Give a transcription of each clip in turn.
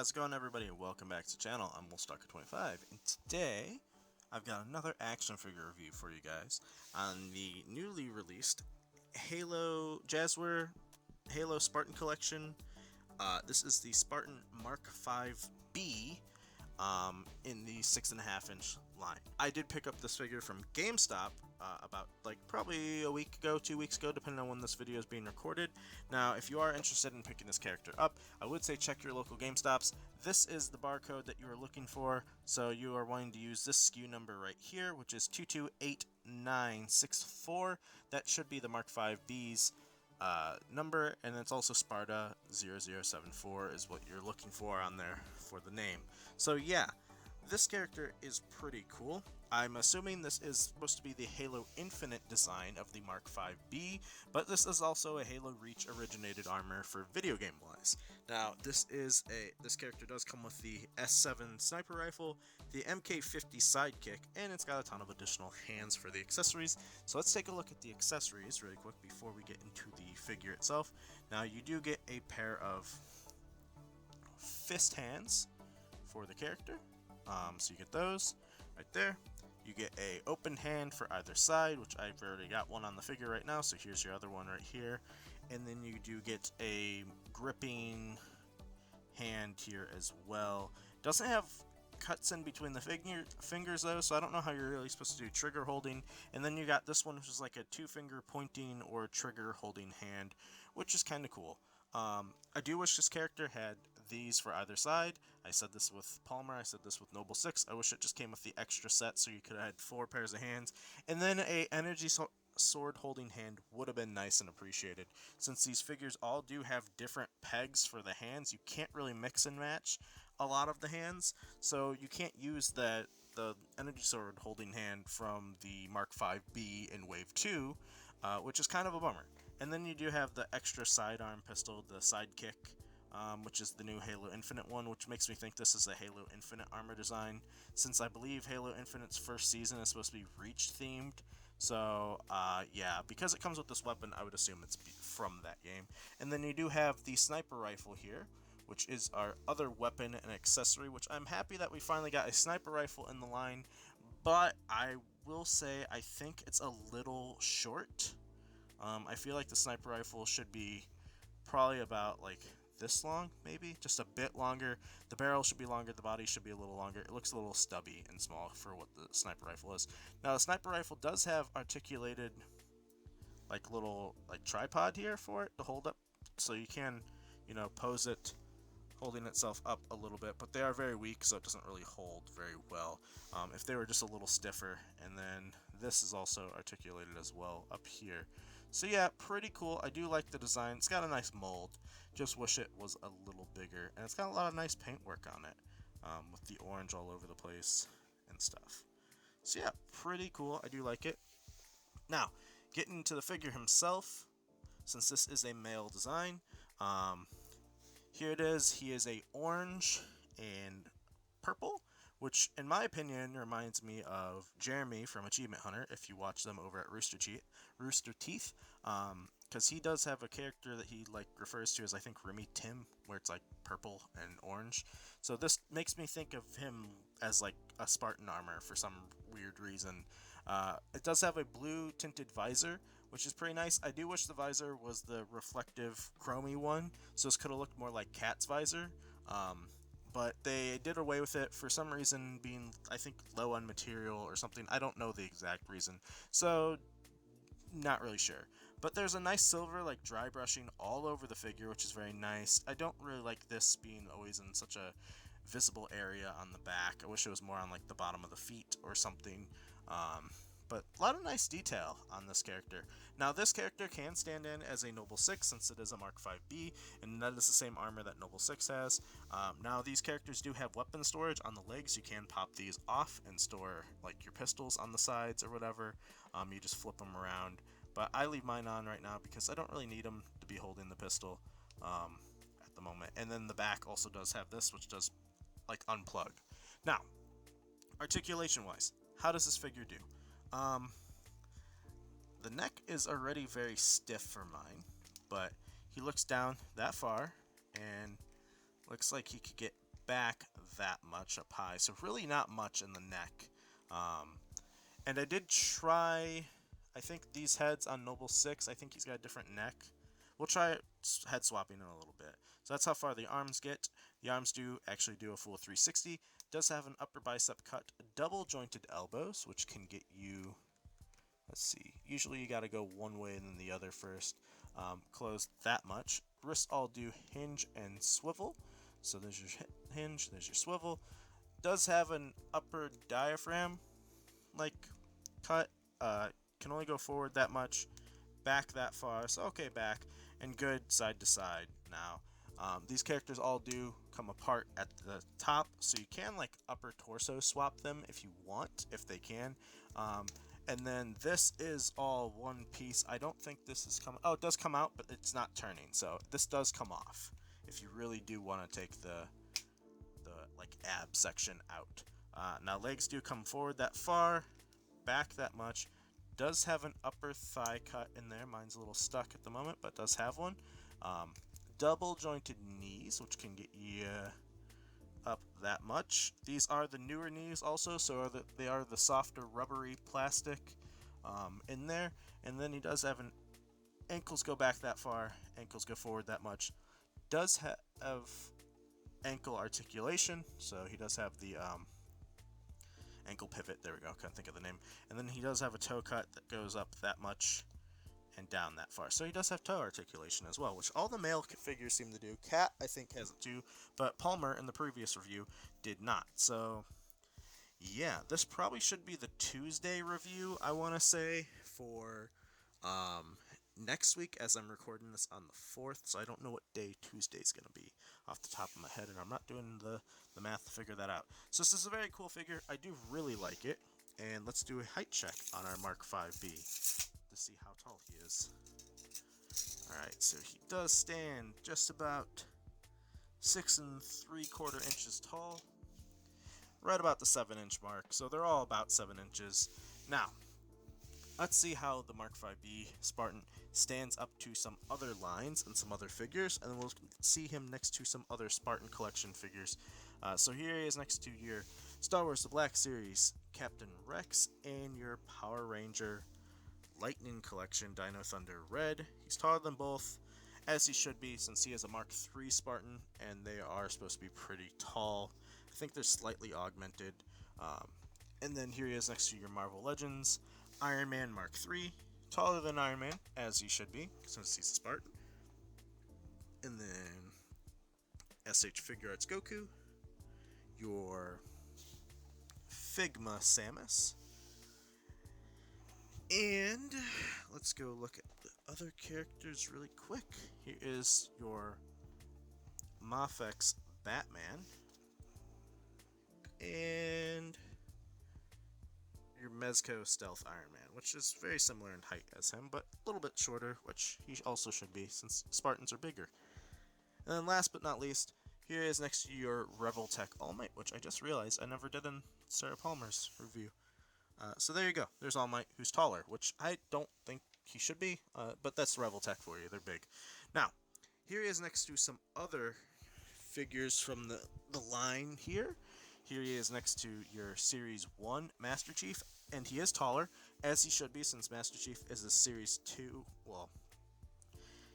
how's it going, everybody? Welcome back to the channel. I'm WolfStalker25, and today I've got another action figure review for you guys on the newly released Jazwares Halo Spartan Collection. This is the Spartan Mk V in the 6.5-inch line. I did pick up this figure from GameStop about probably a week ago, 2 weeks ago, depending on when this video is being recorded. Now, if you are interested in picking this character up, I would say check your local GameStops. This is the barcode that you are looking for, so you are wanting to use this SKU number right here, which is 228964. That should be the Mark V B's number, and it's also Sparta 0074 is what you're looking for on there for the name. So yeah, this character is pretty cool. I'm assuming this is supposed to be the Halo Infinite design of the Mark V B, but this is also a Halo Reach originated armor for video game wise. Now, this character does come with the S7 sniper rifle, the MK50 sidekick, and it's got a ton of additional hands for the accessories. So let's take a look at the accessories really quick before we get into the figure itself. Now, you do get a pair of fist hands for the character. So you get those right there. You get a open hand for either side, which I've already got one on the figure right now, so here's your other one right here. And then you do get a gripping hand here as well. Doesn't have cuts in between the fingers though, so I don't know how you're really supposed to do trigger holding. And then you got this one, which is like a 2-finger pointing or trigger holding hand, which is kind of cool. I do wish this character had these for either side. I said this with Palmer, I said this with Noble 6. I wish it just came with the extra set so you could have had 4 pairs of hands. And then a energy sword holding hand would have been nice and appreciated. Since these figures all do have different pegs for the hands, you can't really mix and match a lot of the hands. So you can't use the energy sword holding hand from the Mark V B in Wave 2, which is kind of a bummer. And then you do have the extra sidearm pistol, the sidekick, which is the new Halo Infinite one, which makes me think this is a Halo Infinite armor design, since I believe Halo Infinite's first season is supposed to be Reach themed. So yeah, because it comes with this weapon, I would assume it's from that game. And then you do have the sniper rifle here, which is our other weapon and accessory, which I'm happy that we finally got a sniper rifle in the line, but I will say I think it's a little short. I feel like the sniper rifle should be probably about like this long, maybe just a bit longer. The barrel should be longer, the body should be a little longer. It looks a little stubby and small for what the sniper rifle is. Now, the sniper rifle does have articulated little tripod here for it to hold up, so you can, pose it holding itself up a little bit, but they are very weak, so it doesn't really hold very well. If they were just a little stiffer. And then this is also articulated as well up here. So yeah, pretty cool. I do like the design. It's got a nice mold, just wish it was a little bigger, and it's got a lot of nice paintwork on it, with the orange all over the place and stuff. So yeah, pretty cool. I do like it. Now, getting to the figure himself, since this is a male design, here it is. He is a orange and purple, which in my opinion reminds me of Jeremy from Achievement Hunter, if you watch them over at Rooster Teeth, because he does have a character that he refers to as, I think, Remy Tim, where it's purple and orange. So this makes me think of him as a Spartan armor for some weird reason. It does have a blue tinted visor, which is pretty nice. I do wish the visor was the reflective chromy one, so this could have looked more like Cat's visor. But they did away with it for some reason, being, I think, low on material or something. I don't know the exact reason, so not really sure. But there's a nice silver dry brushing all over the figure, which is very nice. I don't really like this being always in such a visible area on the back. I wish it was more on the bottom of the feet or something. But a lot of nice detail on this character. Now, this character can stand in as a Noble 6 since it is a Mark V B, and that is the same armor that Noble 6 has. Now, these characters do have weapon storage on the legs. You can pop these off and store your pistols on the sides or whatever. You just flip them around. But I leave mine on right now because I don't really need them to be holding the pistol at the moment. And then the back also does have this, which does unplug. Now, articulation-wise, how does this figure do? The neck is already very stiff for mine, but he looks down that far and looks like he could get back that much up high, so really not much in the neck. And I did try, I think these heads on Noble 6, I think he's got a different neck. We'll try head swapping in a little bit. So that's how far the arms get. The arms do actually do a full 360. Does have an upper bicep cut, double jointed elbows, which can get you, let's see, usually you got to go one way and then the other first. Closed that much. Wrists all do hinge and swivel. So there's your hinge, there's your swivel. Does have an upper diaphragm like cut. Can only go forward that much, back that far. So okay, back, and good side to side now. These characters all do come apart at the top, so you can like upper torso swap them if you want, if they can. And then this is all one piece. I don't think this is coming. Oh, it does come out, but it's not turning, so this does come off if you really do want to take the like ab section out. Now legs do come forward that far, back that much. Does have an upper thigh cut in there. Mine's a little stuck at the moment, but does have one. Double jointed knees, which can get you up that much. These are the newer knees also, so they are the softer rubbery plastic in there. And then he does have an ankles go back that far, ankles go forward that much. Does have ankle articulation, so he does have the ankle pivot. There we go, couldn't think of the name. And then he does have a toe cut that goes up that much and down that far. So he does have toe articulation as well, which all the male figures seem to do. Cat, I think, has it too, but Palmer in the previous review did not. So yeah, this probably should be the Tuesday review, I want to say, for next week, as I'm recording this on the 4th, so I don't know what day Tuesday's going to be off the top of my head, and I'm not doing the math to figure that out. So this is a very cool figure. I do really like it, and let's do a height check on our Mark V to see how tall he is. Alright, so he does stand just about 6 3/4 inches tall, right about the 7-inch mark, so they're all about 7 inches. Now, let's see how the Mark V Spartan stands up to some other lines and some other figures, and then we'll see him next to some other Spartan Collection figures. So here he is next to your Star Wars The Black Series Captain Rex and your Power Ranger Lightning Collection Dino Thunder Red. He's taller than both, as he should be, since he is a Mark III Spartan, and they are supposed to be pretty tall. I think they're slightly augmented. And then here he is next to your Marvel Legends Iron Man Mark III, taller than Iron Man, as he should be, since he's a Spartan. And then SH Figure Arts Goku, your Figma Samus, and let's go look at the other characters really quick. Here is your Mafex Batman, and your Mezco Stealth Iron Man, which is very similar in height as him, but a little bit shorter, which he also should be, since Spartans are bigger. And then last but not least, here is next to your Revoltech All Might, which I just realized I never did in Sarah Palmer's review. So there you go. There's All Might, who's taller, which I don't think he should be, but that's Revoltech for you. They're big. Now, here he is next to some other figures from the line here. Here he is next to your Series 1 Master Chief, and he is taller, as he should be, since Master Chief is a Series 2, well,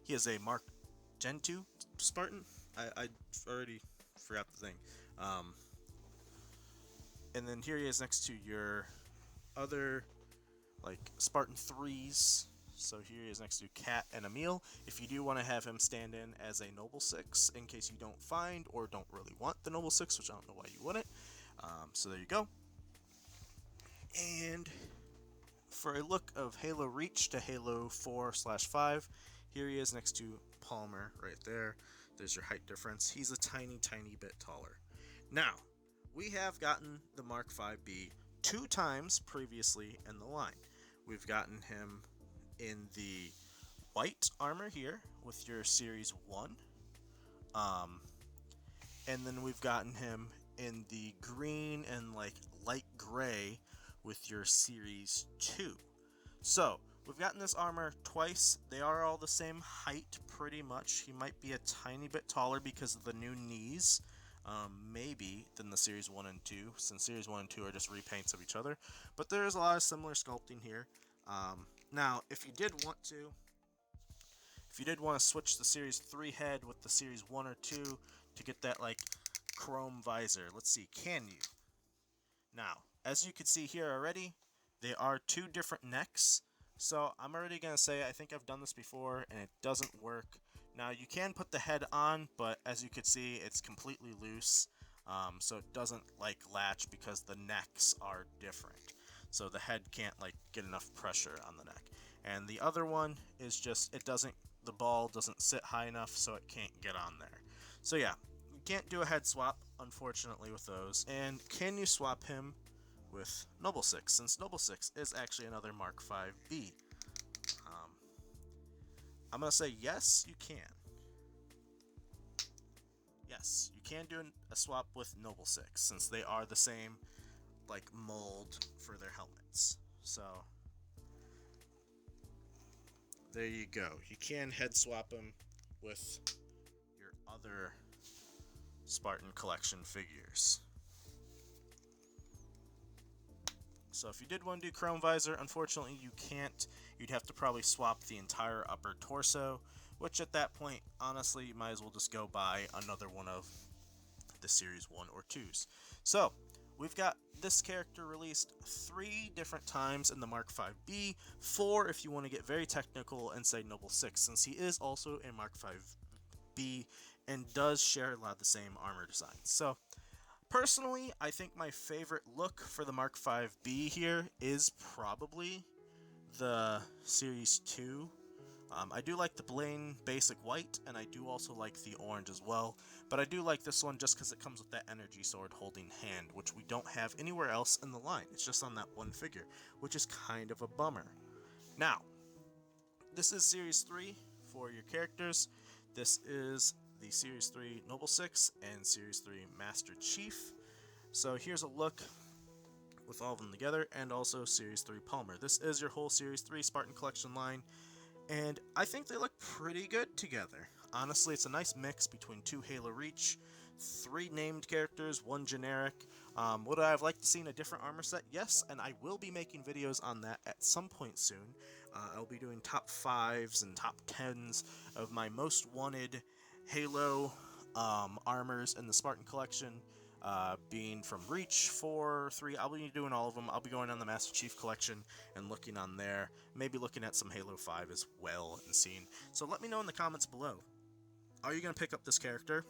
he is a Mark Gen 2 Spartan. I already forgot the thing. And then here he is next to your other, like, Spartan 3s. So here he is next to Cat and Emil. If you do want to have him stand in as a Noble 6, in case you don't find or don't really want the Noble 6, which I don't know why you wouldn't. So there you go. And for a look of Halo Reach to Halo 4/5, here he is next to Palmer right there. There's your height difference. He's a tiny, tiny bit taller. Now, we have gotten the Mark V 2 times previously in the line. We've gotten him in the white armor here with your Series 1. And then we've gotten him in the green and like light gray with your Series 2. So, we've gotten this armor twice. They are all the same height, pretty much. He might be a tiny bit taller because of the new knees. maybe than the Series 1 and 2, since Series 1 and 2 are just repaints of each other. But there is a lot of similar sculpting here. Now, if you did want to switch the Series 3 head with the Series 1 or 2 to get that, like, chrome visor, let's see, can you? Now, as you can see here already, they are two different necks. So I'm already going to say I think I've done this before and it doesn't work. Now you can put the head on, but as you can see, it's completely loose. So it doesn't like latch because the necks are different. So the head can't like get enough pressure on the neck. And the other one is just, the ball doesn't sit high enough so it can't get on there. So yeah, you can't do a head swap, unfortunately, with those. And can you swap him with Noble 6, since Noble 6 is actually another Mark V. I'm going to say yes, you can. Yes, you can do a swap with Noble 6, since they are the same like mold for their helmets. So there you go. You can head swap them with your other Spartan Collection figures. So if you did want to do chrome visor, unfortunately you can't. You'd have to probably swap the entire upper torso, which at that point, honestly, you might as well just go buy another one of the Series 1 or 2s. So, we've got this character released 3 different times in the Mark V, 4 if you want to get very technical and say Noble 6, since he is also a Mark V and does share a lot of the same armor designs. So, personally, I think my favorite look for the Mark V here is probably the Series 2. I do like the plain basic white, and I do also like the orange as well, but I do like this one just because it comes with that energy sword holding hand, which we don't have anywhere else in the line. It's just on that one figure, which is kind of a bummer. Now, this is Series 3 for your characters. This is the Series 3 Noble 6 and Series 3 Master Chief. So here's a look with all of them together, and also Series 3 Palmer. This is your whole Series 3 Spartan Collection line, and I think they look pretty good together. Honestly, it's a nice mix between 2 Halo Reach, 3 named characters, 1 generic. Would I have liked to see a different armor set? Yes, and I will be making videos on that at some point soon. I'll be doing top 5s and top 10s of my most wanted Halo armors in the Spartan Collection. Being from Reach 4, 3, I'll be doing all of them. I'll be going on the Master Chief Collection and looking on there. Maybe looking at some Halo 5 as well and seeing. So let me know in the comments below. Are you going to pick up this character?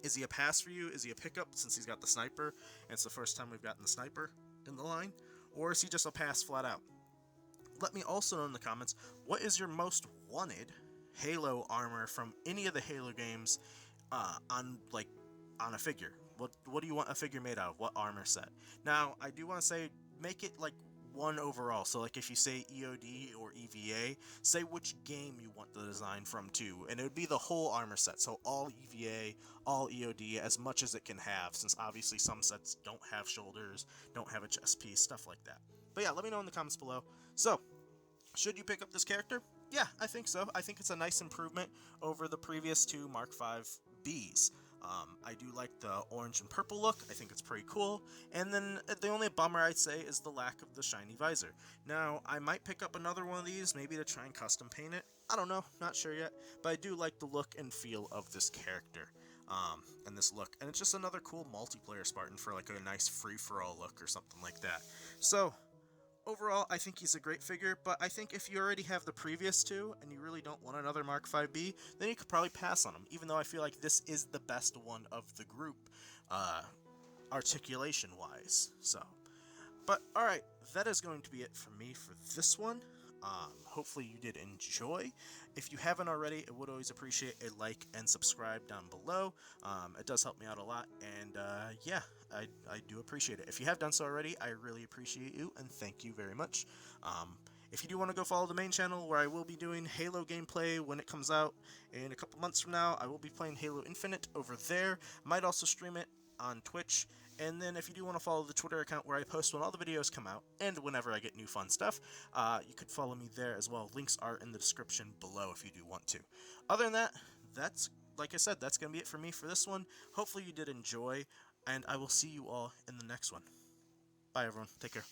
Is he a pass for you? Is he a pickup since he's got the sniper? And it's the first time we've gotten the sniper in the line? Or is he just a pass flat out? Let me also know in the comments, what is your most wanted Halo armor from any of the Halo games on a figure? What do you want a figure made out of? What armor set? Now, I do want to say, make it like one overall. So like if you say EOD or EVA, say which game you want the design from too. And it would be the whole armor set. So all EVA, all EOD, as much as it can have, since obviously some sets don't have shoulders, don't have a chest piece, stuff like that. But yeah, let me know in the comments below. So, should you pick up this character? Yeah, I think so. I think it's a nice improvement over the previous 2 Mark V-Bs. I do like the orange and purple look. I think it's pretty cool. And then the only bummer I'd say is the lack of the shiny visor. Now, I might pick up another one of these, maybe to try and custom paint it. I don't know, not sure yet. But I do like the look and feel of this character. And this look. And it's just another cool multiplayer Spartan for like a nice free-for-all look or something like that. So, overall, I think he's a great figure, but I think if you already have the previous 2 and you really don't want another Mark V-B, then you could probably pass on him, even though I feel like this is the best one of the group, articulation-wise. So, but alright, that is going to be it for me for this one. Hopefully you did enjoy. If you haven't already, I would always appreciate a like and subscribe down below. It does help me out a lot, and yeah, I do appreciate it. If you have done so already, I really appreciate you, and thank you very much. If you do want to go follow the main channel, where I will be doing Halo gameplay when it comes out in a couple months from now, I will be playing Halo Infinite over there. Might also stream it on Twitch. And then if you do want to follow the Twitter account where I post when all the videos come out, and whenever I get new fun stuff, you could follow me there as well. Links are in the description below if you do want to. Other than that, that's like I said, that's going to be it for me for this one. Hopefully you did enjoy, and I will see you all in the next one. Bye, everyone. Take care.